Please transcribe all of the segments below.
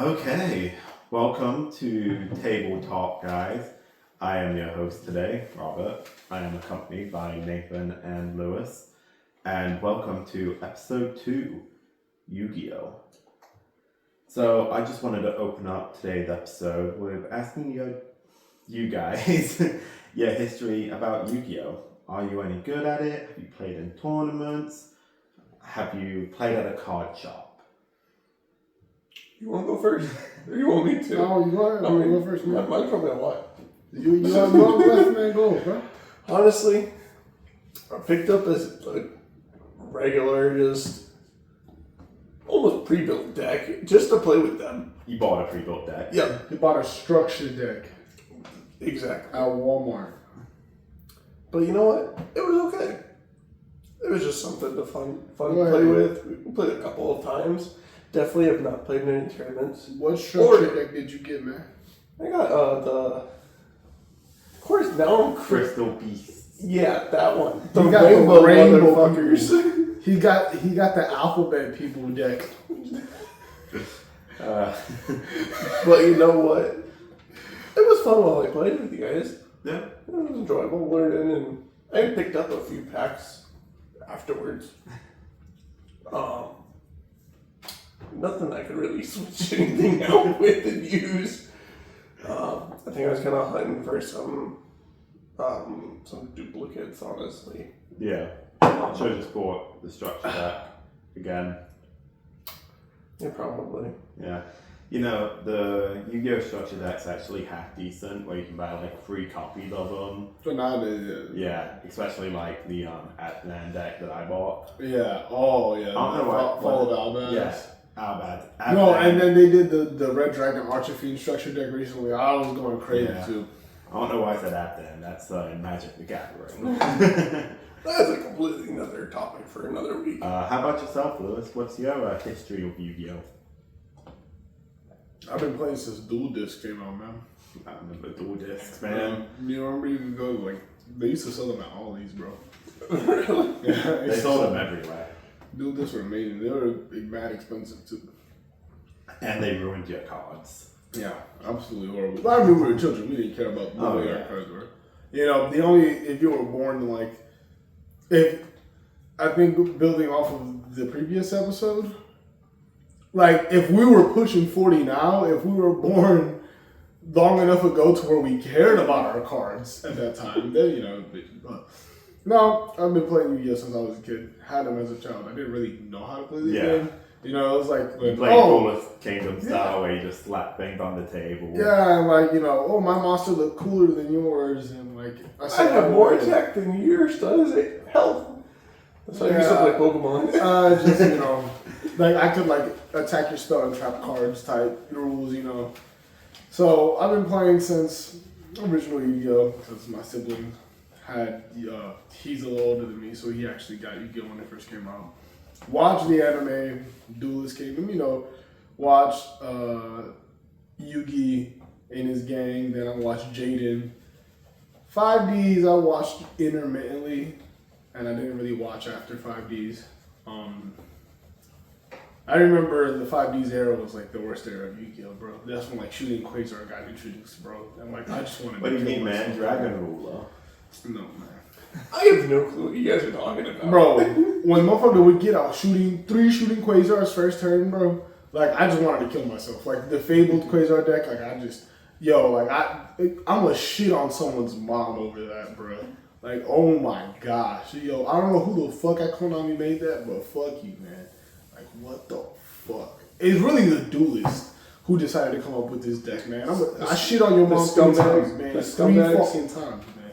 Okay, welcome to Table Talk, guys. I am your host today, Robert. I am accompanied by Nathan and Lewis. And welcome to episode 2, Yugioh. So, I just wanted to open up today's episode with asking you guys your history about Yugioh. Are you any good at it? Have you played in tournaments? Have you played at a card shop? You want to go first? Or you want me to? No, you go first, man. Mine's probably a lot. You have one left, man. Go, bro. Honestly, I picked up this regular, just almost pre-built deck just to play with them. You bought a pre-built deck? Yep. You bought a structured deck Exactly. at Walmart. But you know what? It was okay. It was just something to fun to play with. We played a couple of times. Definitely have not played in any tournaments. What structured deck did you get, man? I got of course, now I'm Crystal Beast. Yeah, that one. You got the rainbow motherfuckers. He got the alphabet people deck. But you know what? It was fun while I played with you guys. Yeah. It was enjoyable learning, and I picked up a few packs afterwards. Nothing I could really switch anything out with and use. I think I was kind of hunting for some duplicates, honestly. Yeah. Should have just bought the structure deck again. Yeah, probably. Yeah. You know, the Yu-Gi-Oh! Structure deck's actually half decent, where you can buy like 3 copies of them. So nowadays, Yeah, especially like the Atlan deck that I bought. yeah. Oh, yeah. I don't know why. Followed Albaz. Yes. Albaz. No, and then they did the Red Dragon Archer-Fiend structure deck recently. I was going crazy, too. I don't know why I said Atlan. That's in Magic the Gathering. That's a completely another topic for another week. How about yourself, Lewis? What's your history of Yu-Gi-Oh? I've been playing since Dual Disc came out, man. I remember dual discs, man. You remember you could go, like, they used to sell them at Ollie's, bro. Really? Yeah, They sold them everywhere. Dual Discs were amazing. They were mad expensive, too. And they ruined your cards. Yeah, absolutely horrible. But I mean, we were children. We didn't care about the way our cards were. You know, if you were born like, I think building off of the previous episode, like if we were pushing 40 now, if we were born long enough ago to where we cared about our cards at that time, then, you know, no, I've been playing Yu-Gi-Oh! Since I was a kid. Had them as a child. I didn't really know how to play the game. You know, it was like, You played Coolest Kingdom style where you just slap things on the table. Yeah, and like, you know, oh, my monster looked cooler than yours, and like, I have more attack than yours does. It health. That's how I used to play Pokemon. Just, you know, like I could like attack your spell and trap cards type rules, you know. So I've been playing since originally Yu-Gi-Oh! Because my sibling had, he's a little older than me, so he actually got Yu-Gi-Oh! When it first came out. Watched the anime, Duelist Kingdom, you know, watched Yugi and his gang, then I watched Jaden. 5Ds I watched intermittently, and I didn't really watch after 5Ds. I remember the 5Ds era was like the worst era of Yu-Gi-Oh, bro. That's when like Shooting Quasar got introduced, bro. And like I just wanted What do you mean, man? myself. Dragon Ruler. No, man. I have no clue what you guys are talking about. Bro, when motherfucker would get out 3 shooting Quasars first turn, bro, like I just wanted to kill myself. Like the fabled Quasar deck, like I just, I'm gonna shit on someone's mom over that, bro. Like, oh my gosh. Yo, I don't know who the fuck at Konami made that, but fuck you, man. Like, what the fuck? It's really the Duelist who decided to come up with this deck, man. I shit on your mom 3 times, man. 3 fucking times, man.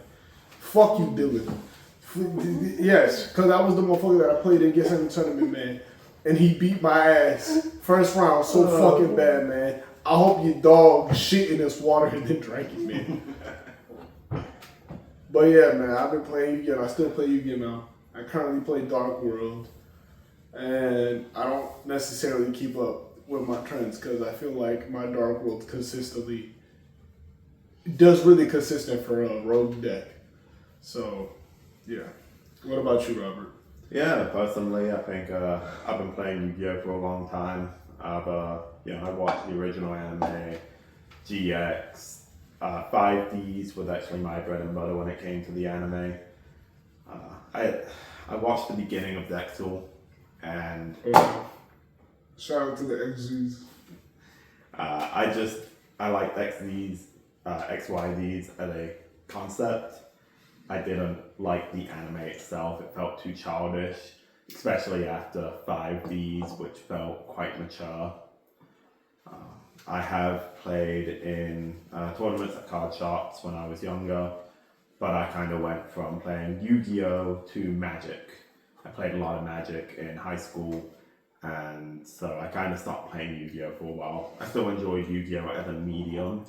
Fuck you, Dylan. Yes, because that was the motherfucker that I played against in the tournament, man. And he beat my ass first round so fucking bad, man. I hope your dog shit in this water and then drank it, man. But yeah, man, I've been playing Yu-Gi-Oh! I still play Yu-Gi-Oh! Now. I currently play Dark World. And I don't necessarily keep up with my trends because I feel like my Dark World consistently does really consistent for a rogue deck. So, yeah. What about you, Robert? Yeah, personally, I think I've been playing Yu-Gi-Oh! For a long time. I've I watched the original anime, GX. 5Ds was actually my bread and butter when it came to the anime. I watched the beginning of Dexel, and Shout out to the XZs. I like XZs, XYZs as a concept. I didn't like the anime itself. It felt too childish, especially after 5Ds, which felt quite mature. I have played in tournaments at card shops when I was younger, but I kind of went from playing Yu-Gi-Oh to Magic. I played a lot of Magic in high school, and so I kind of stopped playing Yu-Gi-Oh for a while. I still enjoyed Yu-Gi-Oh as a medium,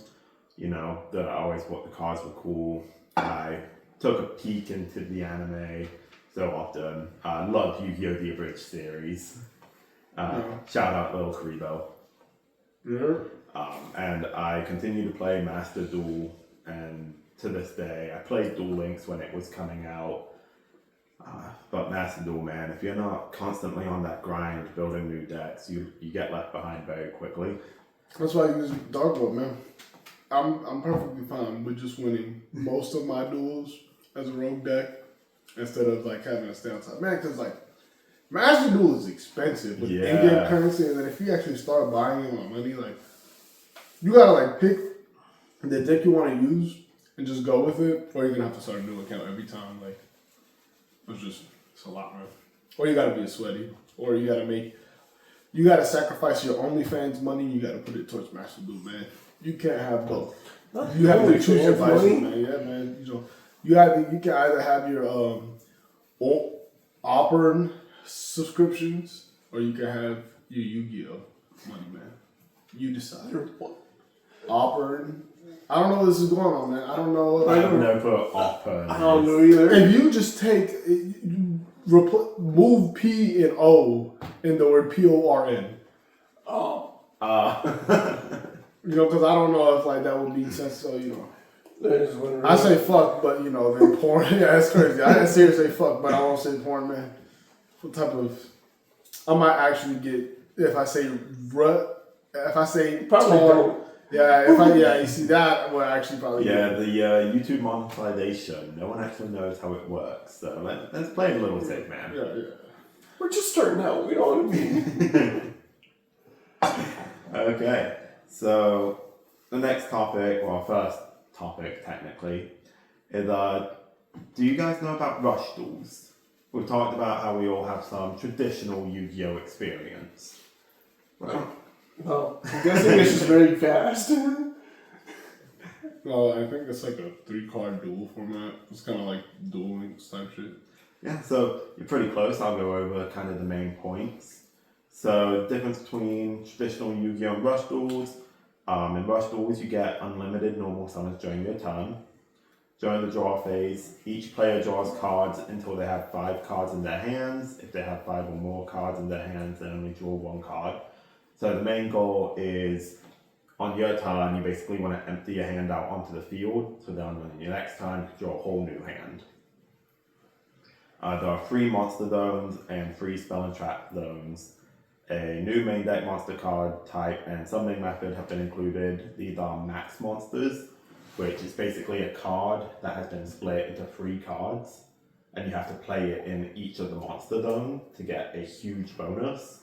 that I always thought the cards were cool. I took a peek into the anime so often. I loved Yu-Gi-Oh! The Abridged series. Shout out Little Karibo. Yeah. And I continue to play Master Duel, and to this day, I played Duel Links when it was coming out. But Master Duel, man, if you're not constantly on that grind building new decks, you get left behind very quickly. That's why I use Dark World, man. I'm perfectly fine with just winning most of my duels as a rogue deck instead of like having to stay on top. Man, because like Master Duel is expensive with in-game currency, and then if you actually start buying it on money, like you gotta like pick the deck you want to use and just go with it, or you're gonna have to start a new account every time. Like it's a lot, man. Or you gotta be a sweaty, or you gotta sacrifice your OnlyFans money. You gotta put it towards Master Duel, man. You can't have both. You have to choose your vices, man. Yeah, man. You can either have your Auburn subscriptions, or you can have your Yu-Gi-Oh money, man. You decide. Auburn. I don't know what this is going on, man. I don't know. I have no clue Auburn. I don't know either. If you just take move P and O in the word PORN. Oh. Because I don't know if like that would be sense. So I I say fuck, but then porn. Yeah, that's crazy. I seriously say fuck, but I won't say porn, man. What type of? I might actually get if I say probably torn. don't. Yeah, you see that will actually probably. Yeah, the YouTube monetization. No one actually knows how it works. So let's play a little safe, man. Yeah. We're just starting out. We don't want to be. Okay, so the next topic, well, first topic technically, is do you guys know about rush duels? We've talked about how we all have some traditional Yu-Gi-Oh experience. Right. Well, I'm guessing it's just very fast. No, I think it's like a 3-card duel format. It's kind of like Duel Links type shit. Yeah, so you're pretty close. I'll go over kind of the main points. So, the difference between traditional Yu-Gi-Oh and rush duels. In rush duels, you get unlimited normal summons during your turn. During the draw phase, each player draws cards until they have 5 cards in their hands. If they have 5 or more cards in their hands, they only draw 1 card. So the main goal is, on your turn, you basically want to empty your hand out onto the field, so then on your next turn, you can draw a whole new hand. There are 3 monster zones and 3 spell and trap zones. A new main deck monster card type and summoning method have been included. These are max monsters, which is basically a card that has been split into 3 cards, and you have to play it in each of the monster zones to get a huge bonus.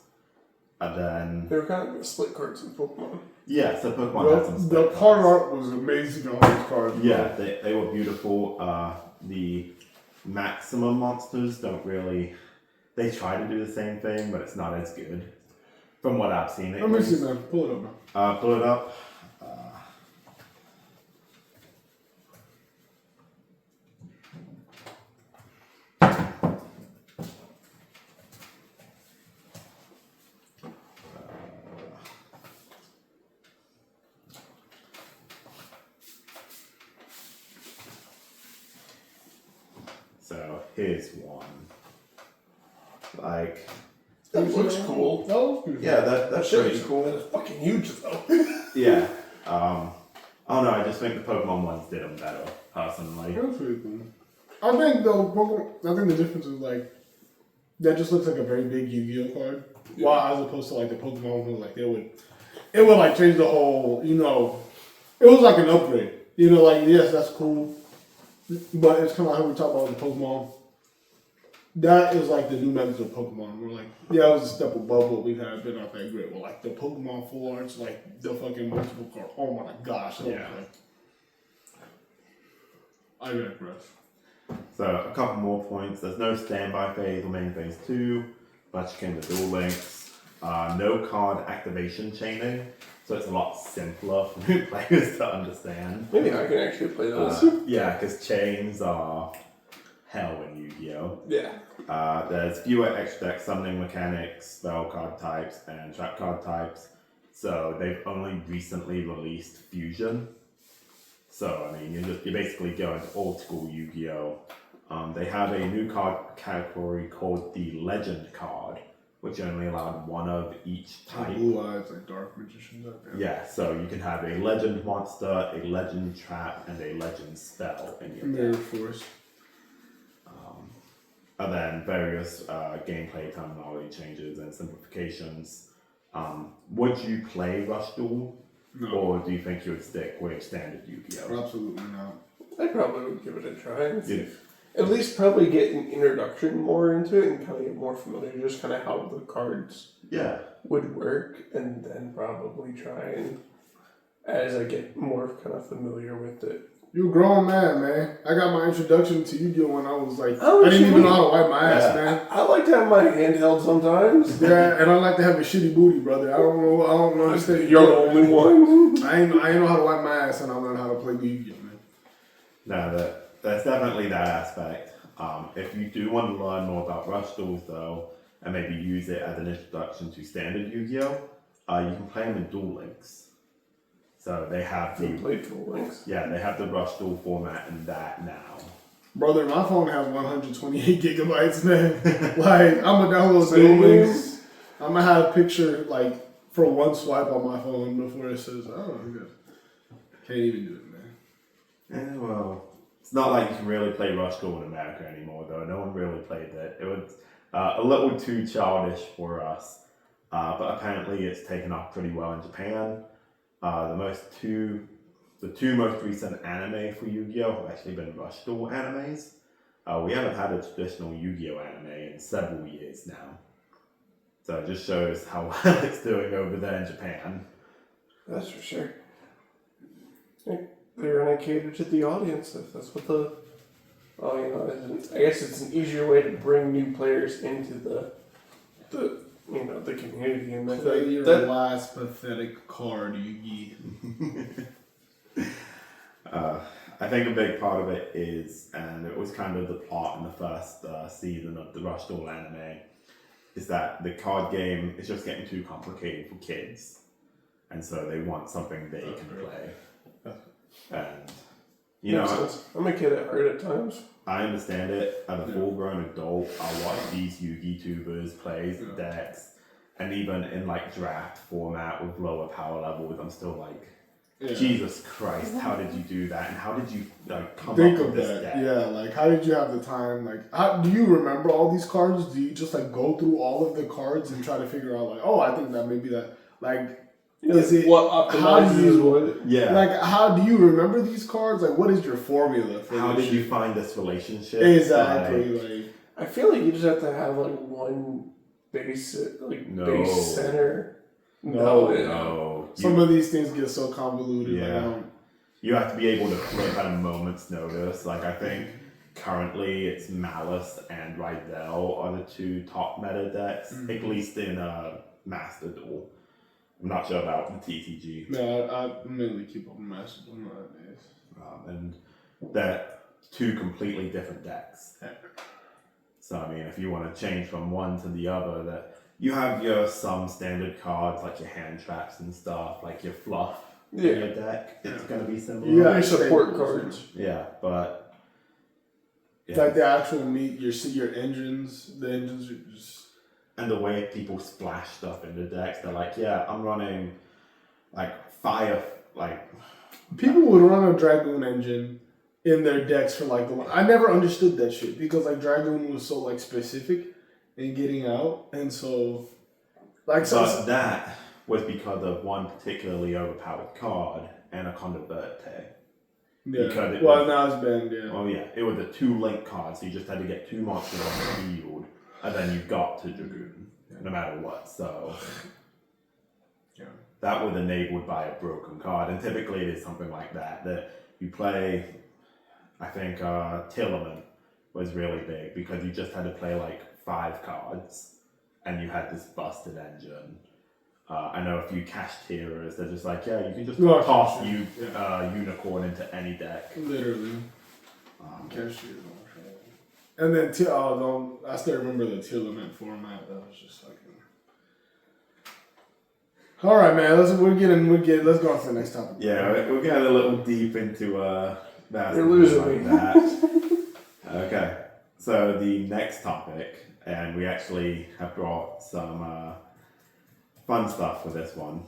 And then They were kind of split cards in Pokemon. yeah, so Pokemon had some The split card cards. art was amazing on these cards. Yeah, they were beautiful. The maximum monsters don't really. They try to do the same thing, but it's not as good. From what I've seen, Let me see, man. Pull it up, man. Pull it up. So here's one. Like, That looks cool. That was beautiful. yeah, That that's shit pretty is cool. It's fucking huge though. Yeah. I don't know. I just think the Pokemon ones did them better, personally. That's pretty cool. I think though, Pokemon, I think the difference is like that just looks like a very big Yu-Gi-Oh card. Yeah. While as opposed to like the Pokemon who like they would it would like change the whole, you know, it was like an upgrade. You know, like, yes, that's cool. But it's kind of like how we talk about the Pokemon. That is like the new methods of Pokemon. We're like, yeah, it was a step above what we've had, been not that great. Well, like the Pokemon full arts, like the fucking multiple card. Oh my gosh. Yeah. I digress. So a couple more points. There's no standby phase or main phase 2, but you can do dual links. No card activation chaining, so it's a lot simpler for new players to understand. Maybe I can actually play those. Yeah, because chains are hell in Yu-Gi-Oh! Yeah. There's fewer extra deck summoning mechanics, spell card types, and trap card types. So they've only recently released Fusion. So I mean, you're basically going to old school Yu-Gi-Oh! They have a new card category called the Legend card, which only allowed one of each type. Blue eyes, like dark magicians out there. Yeah, so you can have a Legend monster, a Legend trap, and a Legend spell in your Mirror deck. Force. And then various gameplay terminology changes and simplifications. Would you play Rush Duel? No. Or do you think you would stick with standard Yu-Gi-Oh? Absolutely not. I probably would give it a try. Yeah. At least probably get an introduction more into it and kind of get more familiar, just kind of how the cards Yeah. would work, and then probably try and as I get more kind of familiar with it. You a grown man. I got my introduction to Yu-Gi-Oh! When I was like, Oh, I didn't even shit. know how to wipe my ass, Yeah. man. I like to have my handheld sometimes. Yeah, and I like to have a shitty booty, brother. I don't understand. You're the only one. I ain't know how to wipe my ass, and I learned how to play Yu-Gi-Oh, man. No, there's definitely that aspect. If you do want to learn more about Rush Duels, though, and maybe use it as an introduction to standard Yu-Gi-Oh, you can play them in Duel Links. So they have You play Duel Links. Yeah, they have the Rush Duel format in that now. Brother, my phone has 128 gigabytes, man. Like, I'm gonna download Same. Duel Links. I'm gonna have a picture, like, for one swipe on my phone before it says, oh, good. Can't even do it, man. Yeah, well, it's not like you can really play Rush Duel in America anymore, though. No one really played it. It was a little too childish for us, but apparently it's taken off pretty well in Japan. The two most recent anime for Yu-Gi-Oh! Have actually been Rush Duel animes. We haven't had a traditional Yu-Gi-Oh! Anime in several years now. So it just shows how well it's doing over there in Japan. That's for sure. They're gonna cater to the audience if that's what the. Oh, you know, I guess it's an easier way to bring new players into the community and Play your that last pathetic card, Yu-Gi. I think a big part of it is, and it was kind of the plot in the first season of the Rush Duel anime, is that the card game is just getting too complicated for kids, and so they want something they can play. And you makes know, sense. I'm a kid at heart at times. I understand it. As a full-grown adult, I watch these Yu-Gi tubers play the decks, and even in like draft format with lower power levels, I'm still like, Jesus Christ, how did you do that? And how did you come Think up of with this that. deck? Yeah, like how did you have the time? Like, do you remember all these cards? Do you just like go through all of the cards and try to figure out like, oh, I think that maybe that like. Is it what optimizes what? Yeah. Like, how do you remember these cards? Like, what is your formula for How this did you shit? find this relationship? Exactly. Like, I feel like you just have to have like one base center. No. some of these things get so convoluted. Yeah. Like, You have to be able to flip at a moment's notice. Like, I think currently it's Malice and Rydell are the two top meta decks, at least in Master Duel. I'm not sure about the TTG. no, I mainly keep up with Master Duel nowadays. And they're two completely different decks. So, I mean, if you want to change from one to the other, that you have some standard cards, like your hand traps and stuff, like your fluff in your deck. It's going to be similar. Yeah. Your support cards. Yeah, but... Like the actual meat, your engines, the engines are just... And the way people splash stuff into decks, they're like, yeah, I'm running, like, fire, like... People would run a Dragoon engine in their decks for, like, I never understood that shit, because, like, Dragoon was so, like, specific in getting out, and so... Like, But that was because of one particularly overpowered card, Anaconda Verte. Yeah. Because it well, was, now it's banned, yeah. Oh yeah, it was a 2-link card, so you just had to get 2 monsters on the field, and then you got to Dragoon, no matter what. So that was enabled by a broken card, and typically it is something like that. That you play, I think Tillerman was really big because you just had to play like 5 cards, and you had this busted engine. I know a few cash tierers. They're just like, yeah, you can just toss Unicorn into any deck. Literally. Cash tier. And then I still remember the Tillerman format. That was just fucking. All right, man. Let's go on to the next topic. Yeah, we're getting a little deep into that. You're losing me. That. Okay, so the next topic, and we actually have brought some fun stuff for this one.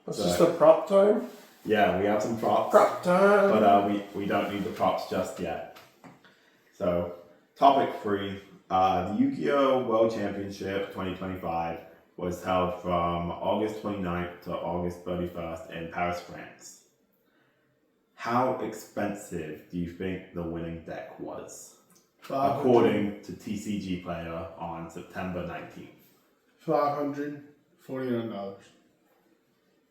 That's just the prop time? Yeah, we have some props. Prop time! But we don't need the props just yet. So, topic 3, the Yugioh World Championship 2025 was held from August 29th to August 31st in Paris, France. How expensive do you think the winning deck was? According to TCG Player on September 19th. $549.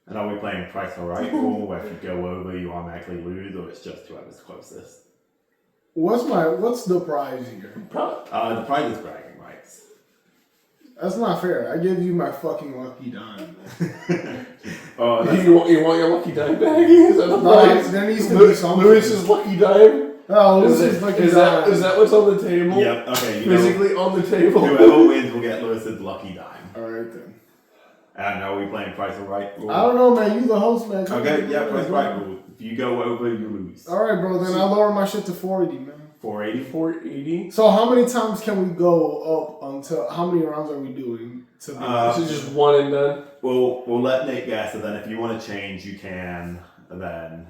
And are we playing price or right rule, where if you go over you automatically lose, or it's just whoever's closest? What's the prize here? The prize is bragging rights. That's not fair. I give you my fucking lucky dime. You want your lucky dime back? Is that the prize? There needs to be something. Lewis's lucky dime? Oh, is that what's on the table? Yep, okay. Physically on the table? Whoever wins will get Lewis's lucky dime. Alright then. And are we playing price or right rule? I don't know, man. You the host, man. Okay, yeah, price right rule. If you go over, you lose. Alright, bro. Then I'll lower my shit to 480, man. 480? 480? So how many times can we go up until, how many rounds are we doing? This is just one and done? We'll let Nate guess, and then if you want to change, you can, and then...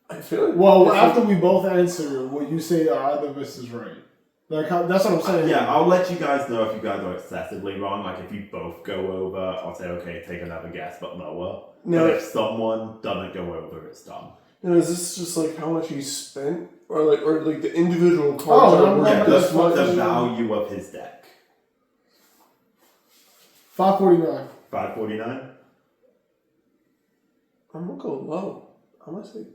I feel like... Well, after we both answer, will you say either of us is right? Like, that's what I'm saying. Yeah, I'll let you guys know if you guys are excessively wrong. Like, if you both go over, I'll say, okay, take another guess, but lower. No. But if someone doesn't go over, it's done. Now, is this just like how much he spent? Or like the individual cards are worth Yeah, this much? the value of his deck. $549. $549? I'm gonna go low. I'm gonna say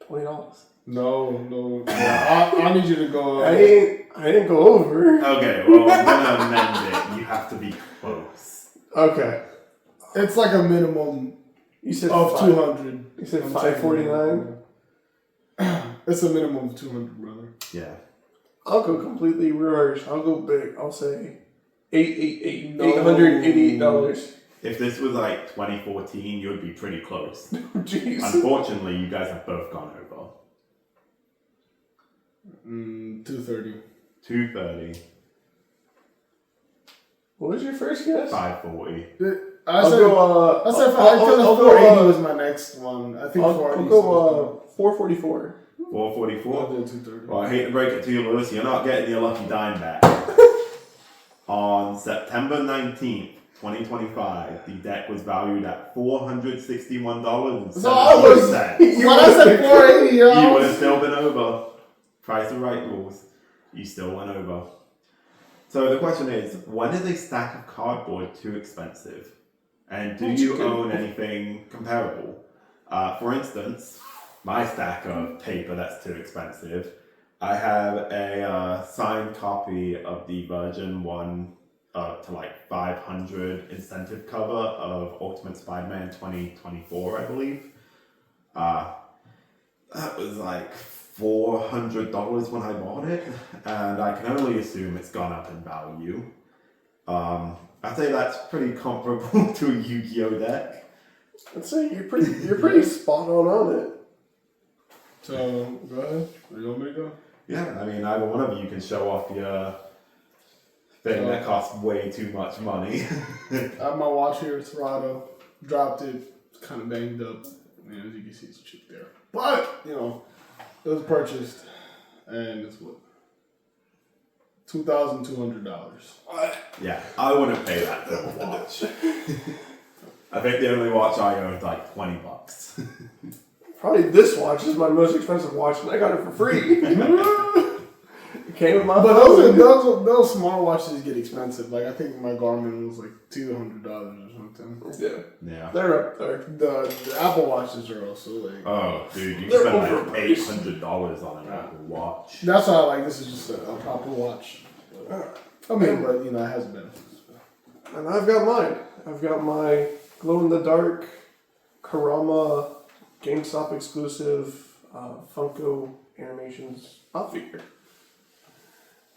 $20. No. I need you to go. I didn't go over. Okay, well, I'm gonna amend it. You have to be close. Okay. It's like a minimum You said of 200. You said $549. It's a minimum of 200, brother. Yeah. I'll go completely reverse. I'll go big. I'll say No. $888. If this was like 2014, you would be pretty close. Jeez. Unfortunately, you guys have both gone over. 230. 230. What was your first guess? 540. I said 480 was my next one. I think 480. I'll go 444. 444. I'll do 230. Well, I hate to break it to you, Lewis. You're not getting your lucky dime back. On September 19th, 2025, the deck was valued at $461.70. So I was. When I said 480, you would have still been over. Price of right rules. You still went over. So the question is, when is a stack of cardboard too expensive? And do you own anything comparable? For instance, my stack of paper that's too expensive, I have a signed copy of the version 1 to like 500 incentive cover of Ultimate Spider-Man 2024, I believe. That was like $400 when I bought it, and I can only assume it's gone up in value. I'd say that's pretty comparable to a Yu-Gi-Oh deck. I'd say you're pretty spot on it. So go ahead. Where you want me to go? Yeah, I mean, either one of you can show off your thing that costs way too much money. I have my watch here, Toronto. Dropped it. It's kind of banged up. And as you can see, it's cheap there. But, it was purchased. And it's what? $2,200. Yeah, I wouldn't pay that for a watch. I think the only watch I own is like $20. Probably this watch is my most expensive watch, and I got it for free. It came with my But phone. those smartwatches get expensive. Like I think my Garmin was like $200 or something. Yeah. They're up there. The Apple watches are also like. Oh, dude, you They're spend like overpriced. $800 on an Apple Watch. That's why I like this is just a proper watch. I mean, but you know, it has benefits. And I've got mine. I've got my glow-in-the-dark Karama GameStop exclusive Funko Animations pop figure.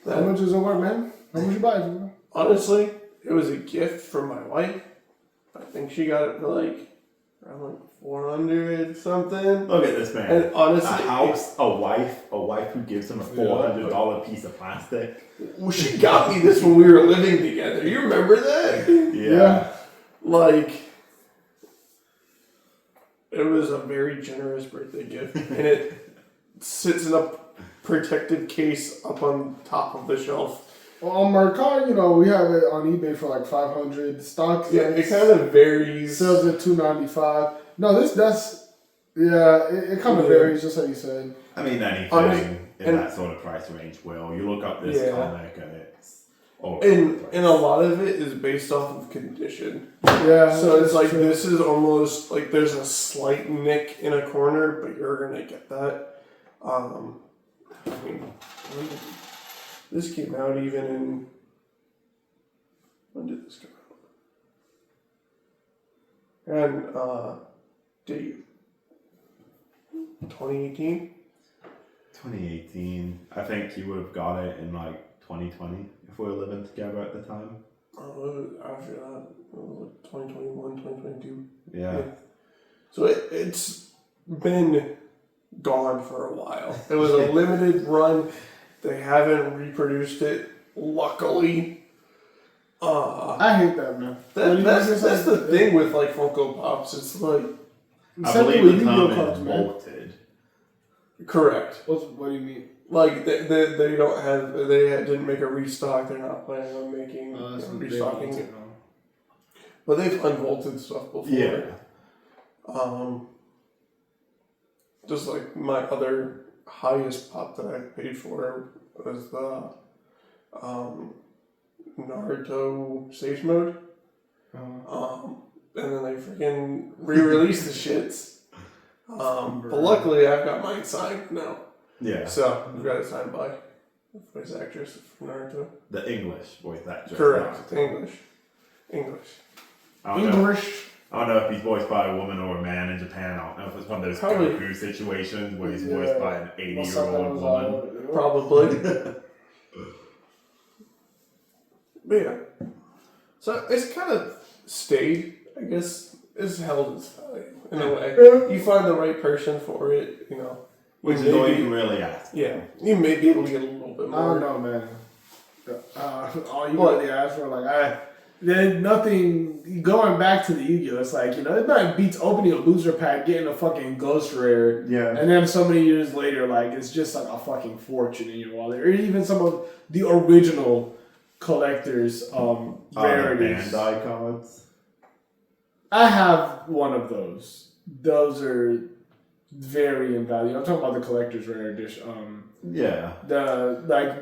How much is it worth, man? How much you buy it for? Honestly, it was a gift from my wife. I think she got it for like around like 400 something. Look at this man. And honestly, a house, a wife who gives him a $400 piece of plastic. well, she got me this when we were living together. You remember that? Yeah. Like, it was a very generous birthday gift, and it sits in a protected case up on top of the shelf. Well, on Mercari, you know, we have it on eBay for like 500. Stocks. Yeah, it kind of varies. Sells at $295. No, it kind of varies, just like you said. I mean, anything in that sort of price range will. You look up this comic and it's and a lot of it is based off of condition. Yeah. So it's like true. This is almost like there's a slight nick in a corner, but you're gonna get that. I mean, this came out even in. When did this come out? And date 2018. 2018. I think you would have got it in like 2020 if we were living together at the time. After that, 2021, 2022. Yeah. So it's been gone for a while. It was a limited run. They haven't reproduced it, luckily. I hate that, man. That's the thing with like Funko Pops. It's like I believe the term is bolted. Correct. What do you mean? Like they didn't make a restock. They're not planning on making restocking it. But they've unbolted stuff before. Yeah. Just like my other highest pop that I paid for was the Naruto Sage Mode. And then they freaking re-released the shits. But luckily I've got mine signed now. Yeah. So I've got it signed by the voice actress from Naruto. The English voice actress. Correct. English. I don't know if he's voiced by a woman or a man in Japan. I don't know if it's one of those Goku situations where he's voiced by an 80-year-old woman. Probably. But yeah. So it's kind of stayed, I guess. It's held its value in a way. You find the right person for it, you know. Which is all you can really ask. Yeah. You may be able to get a little bit more. I don't know, man. All you really ask for, there's nothing, going back to the Yu-Gi-Oh! It's like, you know, it nothing beats opening a booster pack, getting a fucking ghost rare. Yeah. And then so many years later, like, it's just like a fucking fortune in your wallet. Or even some of the original collectors' rarities. Bandai cards. I have one of those. Those are very invaluable. I'm talking about the collector's rare edition. Yeah.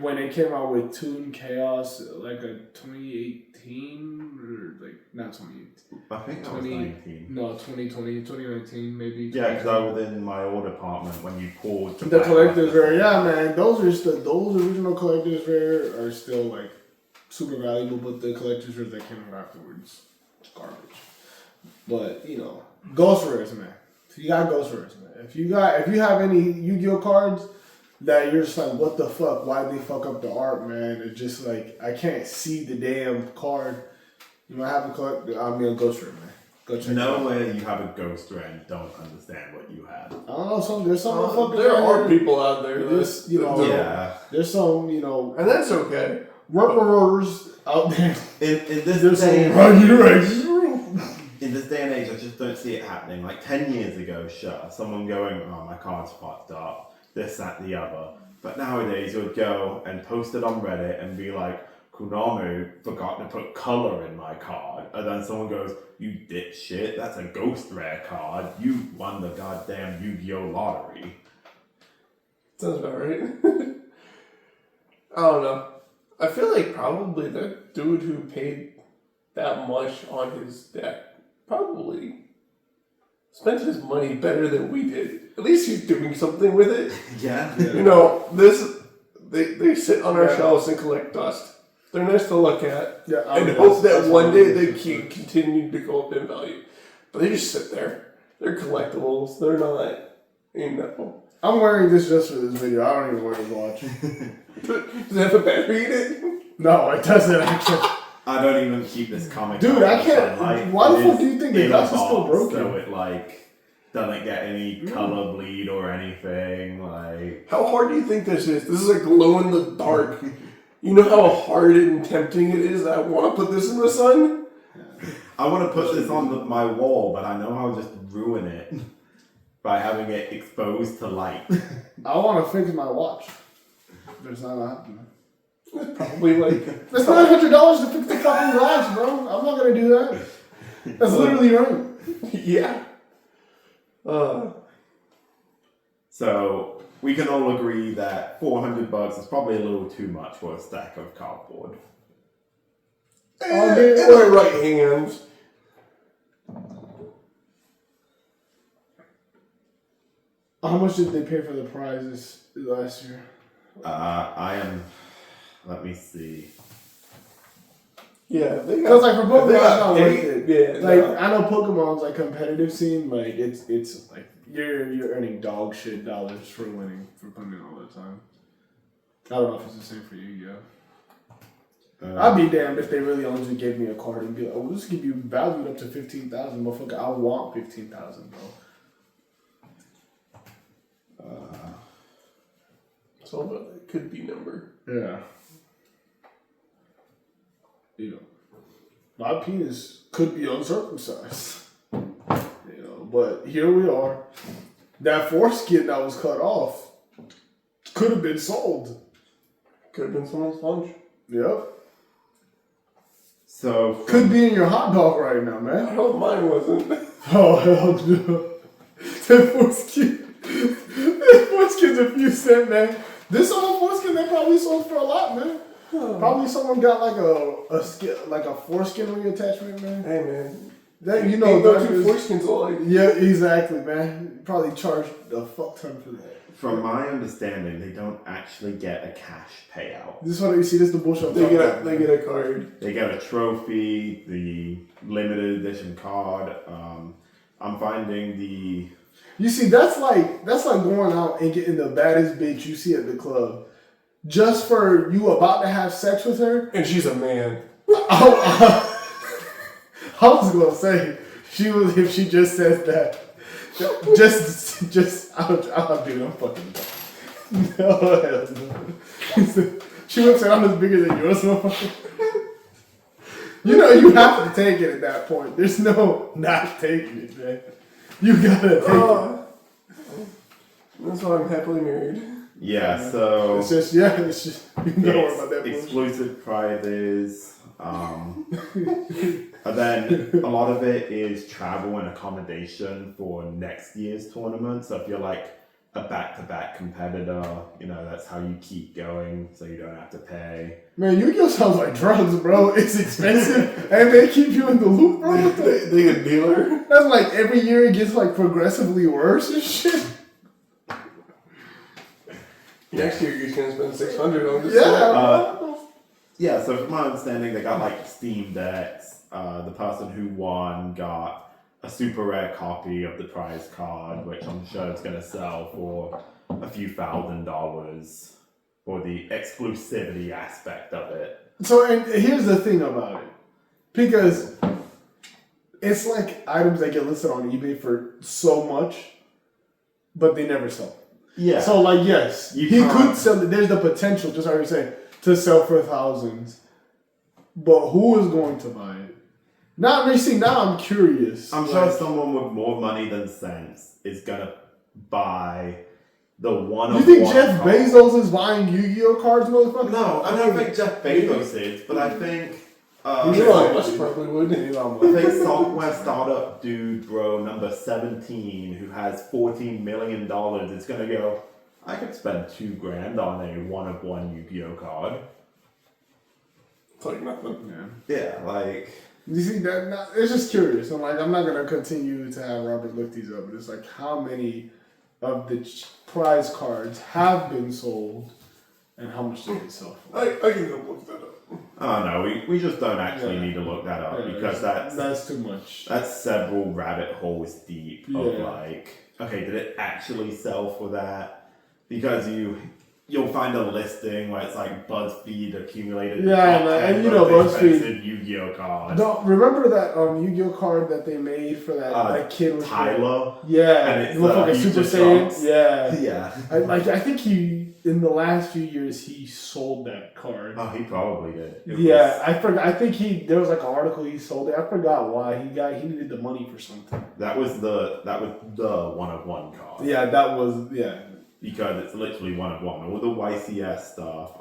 When it came out with Toon Chaos, like a 2018 or like not 2018. I think that was 2019. No, 2020, 2019 maybe. Yeah, because I was in my old apartment when you pulled the collector's rare. Yeah, man, those original collector's rare are still like super valuable, but the collector's rares that came out afterwards, it's garbage. But you know, ghost rares, man. If you got ghost rares, man. If you have any Yu-Gi-Oh cards that you're just like, what the fuck? Why'd they fuck up the art, man? It's just like I can't see the damn card. You might have a ghost rare, man. Go check it out. No way you have a ghost rare and don't understand what you have. I don't know. There's some motherfuckers. There are people out there. There's some, and that's okay. Rubberers out there. In this day and age, I just don't see it happening. Like 10 years ago, sure, someone going, oh, my card's fucked up, this, that, the other. But nowadays, you'd go and post it on Reddit and be like, Konami forgot to put color in my card. And then someone goes, you dipshit, that's a ghost rare card. You won the goddamn Yu-Gi-Oh lottery. Sounds about right. I don't know. I feel like probably the dude who paid that much on his deck probably spent his money better than we did. At least he's doing something with it. Yeah. You know, they sit on our shelves and collect dust. They're nice to look at. Yeah, and hope that one day they can continue to go up in value. But they just sit there. They're collectibles. They're not, you know. I'm wearing this just for this video. I don't even wear the watch. Does it have a battery in it? No, it doesn't actually. I don't even keep this comic. Dude, I can't. Sunlight. Why the It fuck is do you think the in a glass is still box, broken? So it like doesn't get any color bleed or anything. Like, How hard do you think this is? This is a glow in the dark. You know how hard and tempting it is that I want to put this in the sun? I want to put this on my wall, but I know I'll just ruin it by having it exposed to light. I want to fix my watch. There's not happening. It's probably like... That's $900 to fix the fucking glass, bro. I'm not gonna do that. That's literally right. Yeah. So we can all agree that $400 is probably a little too much for a stack of cardboard. In my right hands. How much did they pay for the prizes last year? Let me see. Yeah, they Because got... like for Pokemon, it's not worth it. Yeah, Like no. I know Pokemon's like competitive scene, like it's like you're earning dog shit dollars for winning for putting in all the time. I don't know if it's the same for you, I'd be damned if they really only gave me a card and be like, oh, we'll just give you valued up to 15,000, motherfucker. I want 15,000, bro. It's all about that could be number. Yeah. You know, my penis could be uncircumcised. You know, but here we are. That foreskin that was cut off could have been sold. Could have been someone's lunch. Yep. So Could be in your hot dog right now, I man. hope mine wasn't. Oh, hell no. That foreskin. That foreskin's a few cents, man. This old foreskin they probably sold for a lot, man. Probably someone got like a foreskin reattachment, man. Hey, man. That you Ain't know, no that two is- foreskins alike. yeah, exactly, man. Probably charged a fuck ton for that. from my understanding, they don't actually get a cash payout. This is what you see. This is the bullshit. I'm They talking get about. they get a card. They get a trophy, the limited edition card. I'm finding the You see, that's like going out and getting the baddest bitch you see at the club, just for you about to have sex with her. And she's a man. I was gonna say she was if she just says that. Just I'll do. I'm fucking. No, hell no. She would say I'm as bigger than yours, motherfucker. You know you have to take it at that point. There's no not taking it, man. You gotta take it. That's why I'm happily married. yeah. So It's just it's just you can go about that bullshit. exclusive prizes. And then a lot of it is travel and accommodation for next year's tournament. So if you're like a back-to-back competitor, you know, that's how you keep going, so you don't have to pay. Man, Yu-Gi-Oh sounds like drugs, bro. It's expensive, and they keep you in the loop, bro. They a dealer. That's like every year it gets like progressively worse and shit. Next year you're gonna spend $600 on this. Yeah. Yeah, so from my understanding, they got like Steam decks. The person who won got a super rare copy of the prize card, which I'm sure is going to sell for a few $1,000 for the exclusivity aspect of it. So, and here's the thing about it, because it's like items that get listed on eBay for so much, but they never sell. Yeah. So, like, yes, You he can't- could sell it. There's the potential, just like you're saying, to sell for thousands. But who is going to buy it? Now, you see, now I'm curious. I'm sure someone with more money than sense is going to buy the one You of think one Jeff card. Bezos is buying Yu-Gi-Oh cards, motherfucker? No, I don't think Jeff Bezos is, but I think. Elon Musk probably would. I think software startup dude, bro, number 17, who has $14 million, is gonna go, I could spend $2,000 on a one of one Yu-Gi-Oh card. It's like nothing. Yeah, like. You see that? It's just curious. I'm not gonna continue to have Robert look these up, but it's like how many of the prize cards have been sold, and how much did they sell for? I can go look that up. Oh no, we just don't actually need to look that up because that's too much. That's several rabbit holes deep of Yeah. like, okay, did it actually sell for that? Because you'll find a listing where it's like BuzzFeed accumulated. Yeah, top man, 10 and you know most BuzzFeed- expensive Yu-Gi-Oh card. No, remember that Yu-Gi-Oh card that they made for that kid with Tyler. Yeah, And it's it looked like a he Super just Saiyan. jumps. Yeah, Yeah. I think he in the last few years he sold that card. Oh, he probably did. I forgot. I think there was like an article he sold it. I forgot why he needed the money for something. That was the one of one card. Yeah, that was Because it's literally one of one. All the YCS stuff,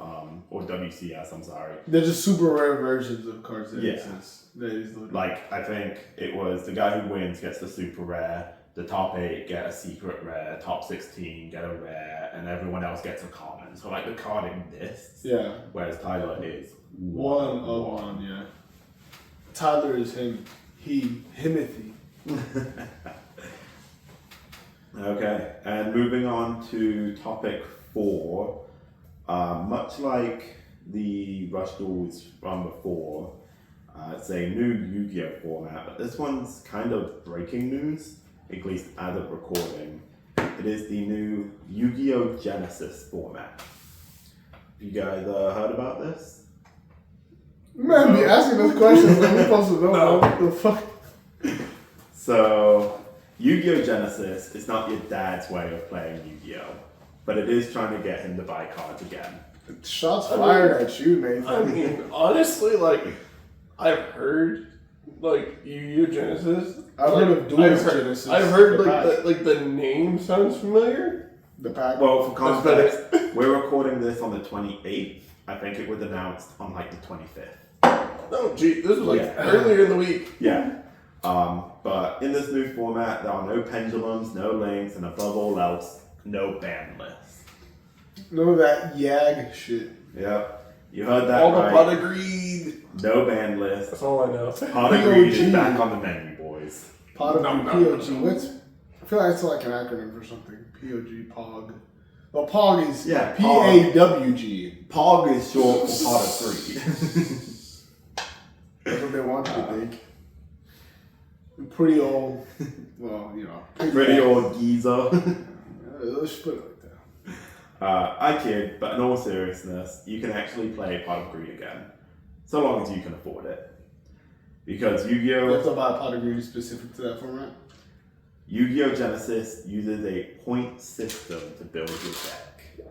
or WCS, I'm sorry. They're just super rare versions of cards that Yeah. exist. That is Like, I think it was the guy who wins gets the super rare, the top 8 get a secret rare, top 16 get a rare, and everyone else gets a common. So, like, the card exists, yeah. whereas Tyler is One of one, yeah. Tyler is him. Himothy. Okay, and moving on to topic 4. Much like the Rush Duels from before, it's a new Yu-Gi-Oh format, but this one's kind of breaking news, at least as of recording. It is the new Yu-Gi-Oh Genesis format. You guys heard about this? Man, be asking us questions like we're supposed to know. What the fuck? So, Yu-Gi-Oh Genesis is not your dad's way of playing Yu-Gi-Oh, but it is trying to get him to buy cards again. Shots fired at you, Nathan. I mean, honestly, like, I've heard, like, Yu-Gi-Oh! Genesis. I've heard of Duelist Genesis. I've heard, the like, the name sounds familiar. The pack. Well, for context, we're recording this on the 28th. I think it was announced on like the 25th. Oh, gee, this was, like, earlier in the week. Yeah. But in this new format, there are no pendulums, no links, and above all else, no ban lists. None of that YAG shit. Yep. You heard that All the right. pot of greed. No ban list. That's all I know. Pot of greed is back on the menu, boys. Pot of No, no, POG. no. What's? I feel like it's like an acronym for something. POG, POG. Well, POG is Yeah, PAWG. POG is short for pot of greed. That's what they want you to think. Pretty old. Well, you know. Pretty old geezer. Let's put it like that. I kid, but in all seriousness, you can actually play Pot of Greed again, so long as you can afford it. Because You have Yu-Gi-Oh! to buy a pot of greed specific to that format. Yu-Gi-Oh! Genesis uses a point system to build your deck.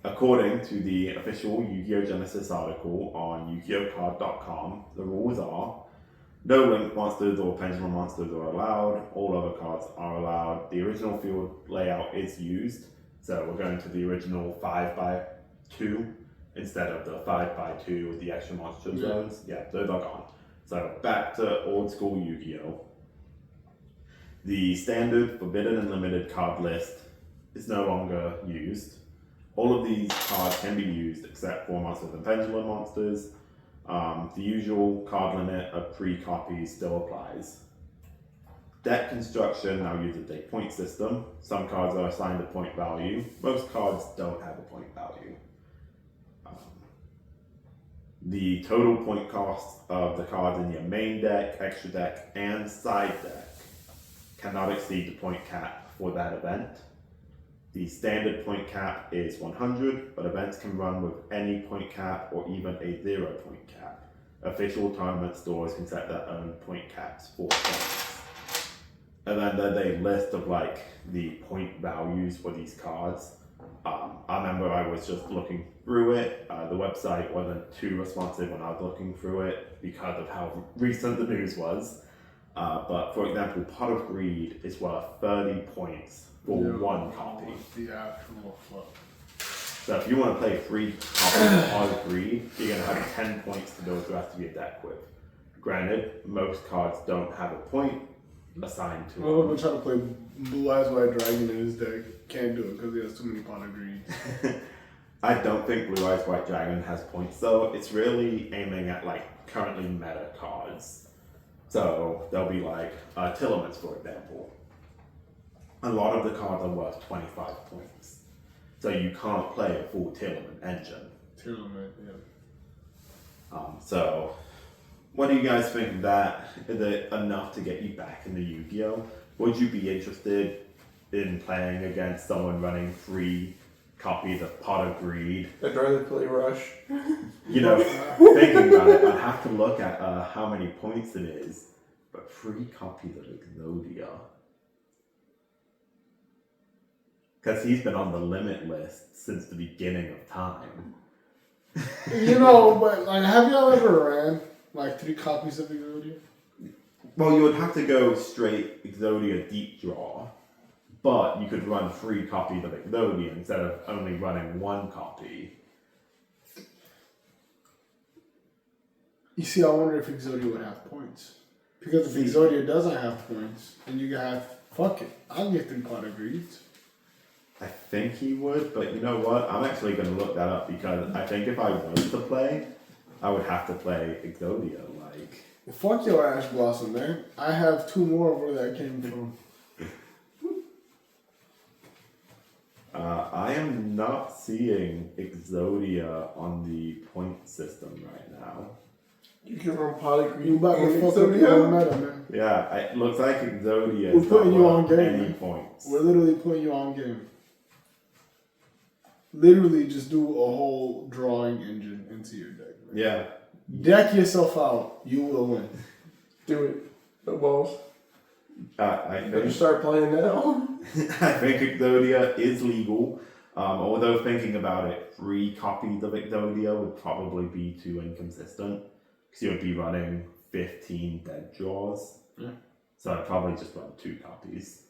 According to the official Yu-Gi-Oh! Genesis article on YugiOhCard.com, the rules are: no link monsters or pendulum monsters are allowed. All other cards are allowed. The original field layout is used, so we're going to the original 5x2 instead of the 5x2 with the extra monster zones. Yeah, those are gone. So back to old school Yu-Gi-Oh! The standard Forbidden and Limited card list is no longer used. All of these cards can be used except for monsters and pendulum monsters. The usual card limit of 3 copies still applies. Deck construction now uses a point system. Some cards are assigned a point value. Most cards don't have a point value. The total point cost of the cards in your main deck, extra deck, and side deck cannot exceed the point cap for that event. The standard point cap is 100, but events can run with any point cap or even a 0 point cap. Official tournament stores can set their own point caps for points. And then there's a list of like the point values for these cards. I remember I was just looking through it. The website wasn't too responsive when I was looking through it because of how recent the news was. But for example, Pot of Greed is worth 30 points for one copy. The actual fuck. So if you want to play 3 copies of Pot of Greed, you're going to have 10 points to build the rest of your deck with. Granted, most cards don't have a point assigned to Well, them. I'm trying to play Blue Eyes White Dragon in his deck. Can't do it because he has too many Pot of Greed. I don't think Blue Eyes White Dragon has points, though. It's really aiming at like currently meta cards. So there'll be like Tillaments, for example. A lot of the cards are worth 25 points. So you can't play a full Tillament engine. Tillament, yeah. So what do you guys think of that? Is it enough to get you back in the Yu-Gi-Oh? Would you be interested in playing against someone running 3 copies of Pot of Greed? I'd rather play Rush. You know, thinking about it, I'd have to look at how many points it is, but 3 copies of Exodia. Because he's been on the limit list since the beginning of time. You know, but like, have y'all ever ran like 3 copies of Exodia? Well, you would have to go straight Exodia deep draw, but you could run 3 copies of Exodia instead of only running 1 copy. You see, I wonder if Exodia would have points. Because if Exodia doesn't have points, then you can have, fuck it, I'll get 3 Pot of Greeds. I think he would, but you know what? I'm actually going to look that up because I think if I was to play, I would have to play Exodia. Like, Fuck your Ash Blossom, man. I have 2 more of where that came from. I am not seeing Exodia on the point system right now. You can run Pot of Greed. You about to and fuck up your Exodia. meta, man. Yeah, it looks like Exodia We're is putting not you worth on game, any man. points. We're literally putting you on game. Literally just do a whole drawing engine into your deck, man. Yeah. Deck yourself out. You will win. Do it. No balls. I Better think start playing now. I think Exodia is legal. Although thinking about it, 3 copies of Exodia would probably be too inconsistent because you would be running 15 dead draws. Yeah. So I'd probably just run 2 copies.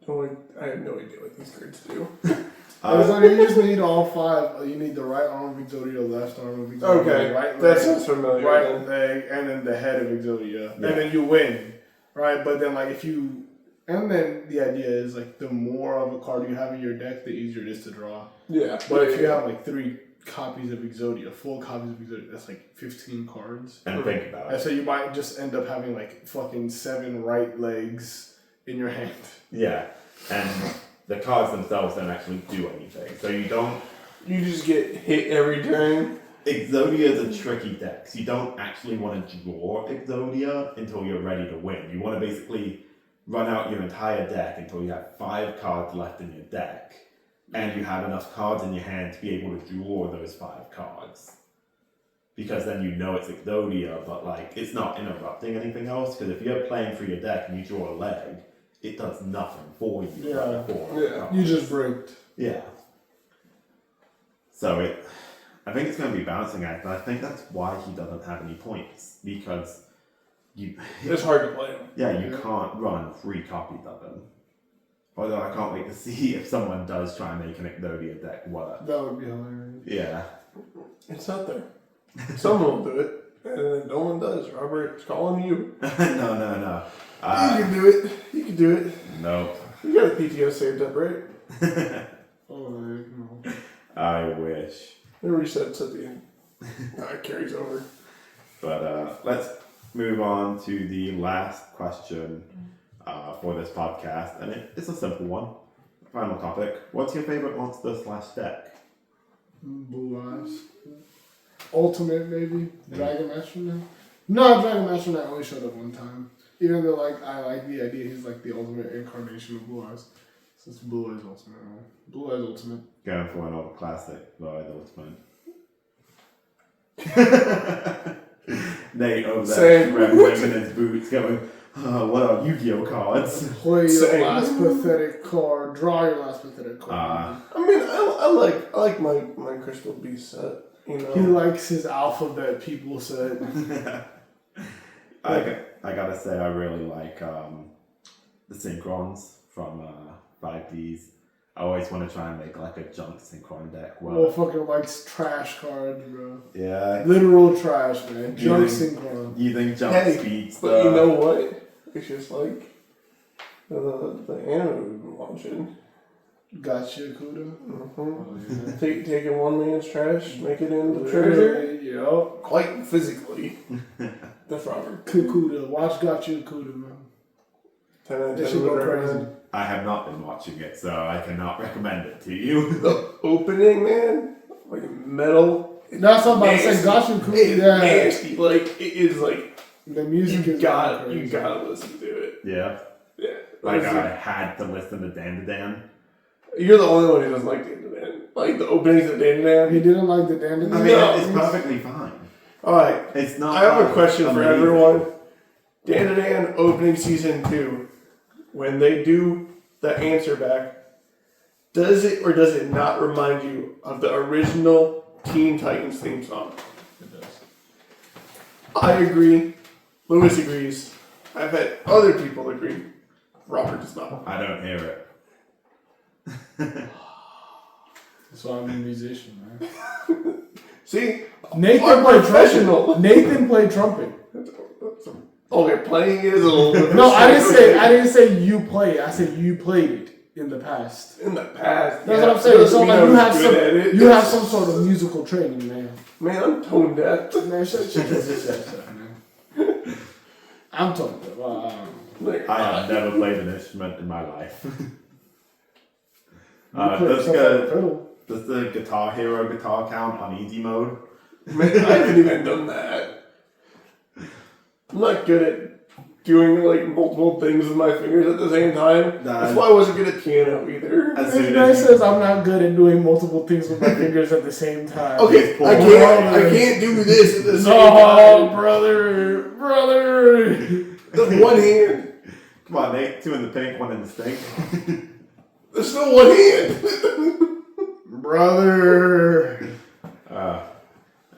I have no idea what these cards do. You just need all 5. You need the right arm of Exodia, left arm of Exodia, Okay, right that leg, sounds familiar. right then. leg, and then the head of Exodia. Yeah. And then you win, right? But then, like, and then the idea is, like, the more of a card you have in your deck, the easier it is to draw. Yeah. But if you have, like, 3 copies of Exodia, full copies of Exodia, that's, like, 15 cards. And think about And it. so you might just end up having, like, fucking 7 right legs in your hand. Yeah. And the cards themselves don't actually do anything. So you don't... You just get hit every turn. Exodia is a tricky deck. So you don't actually want to draw Exodia until you're ready to win. You want to basically run out your entire deck until you have 5 cards left in your deck. And you have enough cards in your hand to be able to draw those 5 cards. Because then you know it's Exodia, but like it's not interrupting anything else. Because if you're playing through your deck and you draw a leg, it does nothing for you. Yeah. Cards. You just bricked. Yeah. So I think it's going to be bouncing act, and I think that's why he doesn't have any points because It's hard to play them. Yeah, you can't run 3 copies of him. Although I can't wait to see if someone does try and make an Exodia deck work. That would be hilarious. Yeah. It's out there. Someone will do it, and then no one does. Robert, it's calling you. No. You can do it. You can do it. Nope. You got a PTO saved up, right? Oh, no. I wish. It resets at the end. It carries over. But let's move on to the last question for this podcast, and it's a simple one. Final topic. What's your favorite monster / deck? Blue Eyes. Ultimate, maybe? Dragon Master Knight? No, Dragon Master Knight only showed up one time. Even though, like, I like the idea he's, like, the ultimate incarnation of Blue Eyes. So it's Blue Eyes Ultimate. Blue Eyes Ultimate. Going for an old classic, Blue Eyes Ultimate. Nate over there, rambling in his boots, going, what are Yu-Gi-Oh cards? Play your Same. last pathetic card. Draw your last pathetic card. I mean, I like my Crystal Beast set. You know, He likes his alphabet people set. I gotta say, I really like the synchrons from 5Ds. I always want to try and make like a junk synchron deck. Well, fucking like trash cards, bro. Yeah. Literal trash, man. Junk Using- synchron. Using junk Hey, speed stuff. But you know what? It's just like the anime we've been watching. Gotcha, Kuda. Mm-hmm. Taking one man's trash, make it into treasure. Yup. Quite physically. That's Robert. Kuda. Watch Gotcha, Kuda, man. 10 out of That 10 shit would go recommend. crazy. I have not been watching it, so I cannot recommend it to you. The opening, man, like metal. That's what I'm about to say. Gotcha, It's Kuda. Yeah. nasty. Like it is like The music you is got crazy. you gotta listen to it. Yeah. Yeah. Like I had to listen to Dan to Dan. You're the only one who doesn't like Dan to Dan. Like the openings of Dan to He Dan. didn't like the damn. I mean, No. it's perfectly fine. Alright. It's not. I have a question for amazing. everyone. Dan to Dan opening season 2. When they do the answer back, does it or does it not remind you of the original Teen Titans theme song? It does. I agree. Lewis agrees. I've had other people agree. Robert does not. I don't hear it. That's why I'm a musician, man. See? Nathan I'm played professional. trumpet. Nathan played trumpet. Okay, playing is a little bit. No, I didn't say you play. I said you played it in the past. In the past. That's yeah, what I'm saying. doesn't So mean like I you was have good at it. you have some sort of musical training, man. Man, I'm tone deaf. Man, shut man. I'm talking about. Like, I have never played an instrument in my life. Does Does the Guitar Hero guitar count on easy mode? Man, I haven't even done that. I'm not good at doing like multiple things with my fingers at the same time. Nah. That's why I wasn't good at piano either. As This soon guy as you, says I'm not good at doing multiple things with my fingers at the same time. Okay, Paul. I can't do this at the same No, time. brother. That's one hand. come on, Nate, two in the pink, one in the stink. There's still one hand. Brother.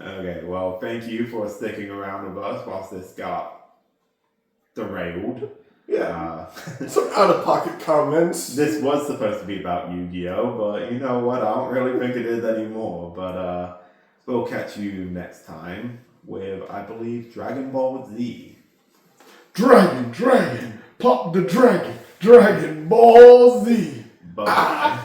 Okay, well, thank you for sticking around with us whilst this got derailed. Yeah. Some out of pocket comments. This was supposed to be about Yu-Gi-Oh, but you know what? I don't really think it is anymore. But we'll catch you next time with, I believe, Dragon Ball Z. Dragon, pop the dragon, Dragon Ball Z. Bye.